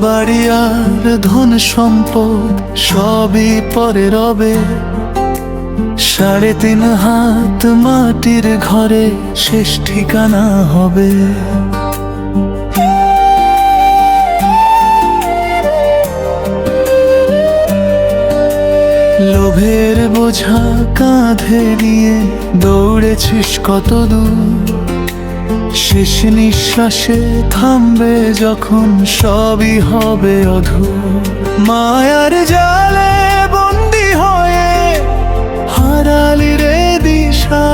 বাড়ি আর ধন সম্পদ সবই পরে রবে, 3.5 হাত মাটির ঘরে শেষ ঠিকানা হবে। লোভের বোঝা কাঁধে নিয়ে দৌড়েছিস কত দূর, শেষ নিঃশ্বাসে থামবে যখন সবই হবে অধূর। মায়ার জালে বন্দি হয়ে হারালি রে দিশা,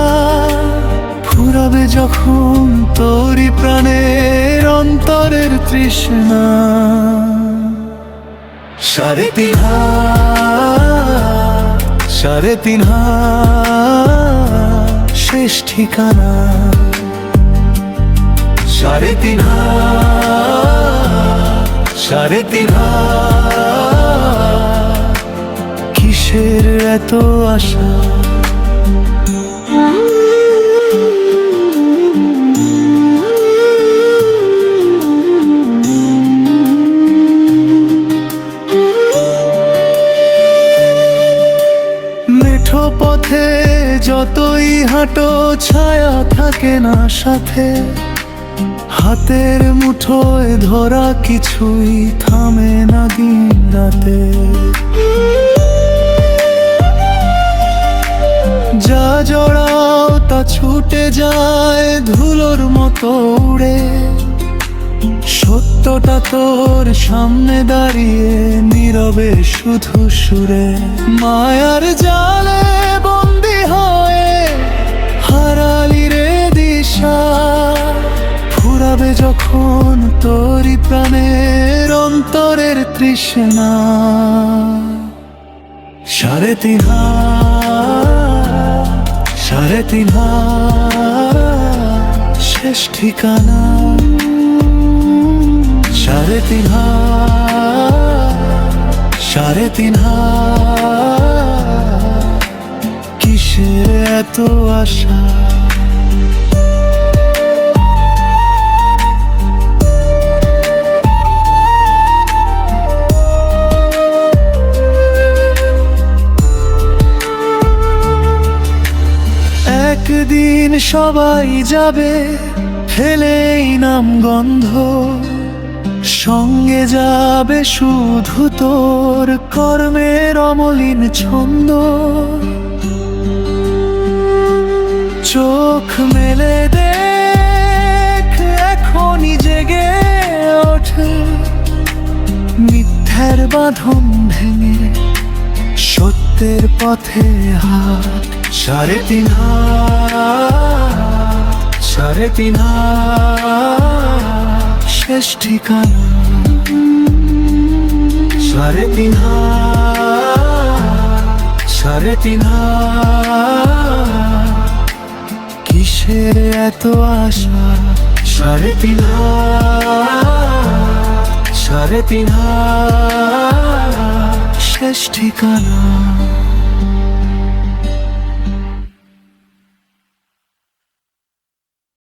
ফুরাবে যখন তোরই প্রাণের অন্তরের তৃষ্ণা। 3.5 হাত, 3.5 হাত শেষ ঠিকানা। 3.5 হাত, 3.5 হাত কিসের এত আশা? মেঠো পথে যতই হাঁটো ছায়া থাকে না সাথে, হাতের মুঠোয় ধরা কিছুই থামে না দিন রাতে। যা জড়াও তা ছুটে যায় ধুলোর মতো উড়ে, সত্যটা তোর সামনে দাঁড়িয়ে নীরবে শুধু সুরে। মায়ার জালে বন্দি হয়ে হারালি রে দিশা, ফুরাবে যখন তোরই প্রাণের অন্তরের তৃষ্ণা। 3.5 হাত, 3.5 হাত শেষ ঠিকানা। 3.5 হাত, 3.5 হাত কিসের এত আশা? একদিন সবাই যাবে ফেলেই নাম গন্ধ, সঙ্গে যাবে শুধু তোর কর্মের অমলিন ছন্দ। চোখ মেলে দেখ এখনই জেগে ওঠে, মিথ্যার বাঁধন ভেঙে সত্যের পথে হাত। 3.5 হাত, 3.5 হাত শেষ ঠিকানা। 3.5 হাত, 3.5 হাত কিসের এত আশা? 3.5 হাত, 3.5 হাত শেষ ঠিকানা।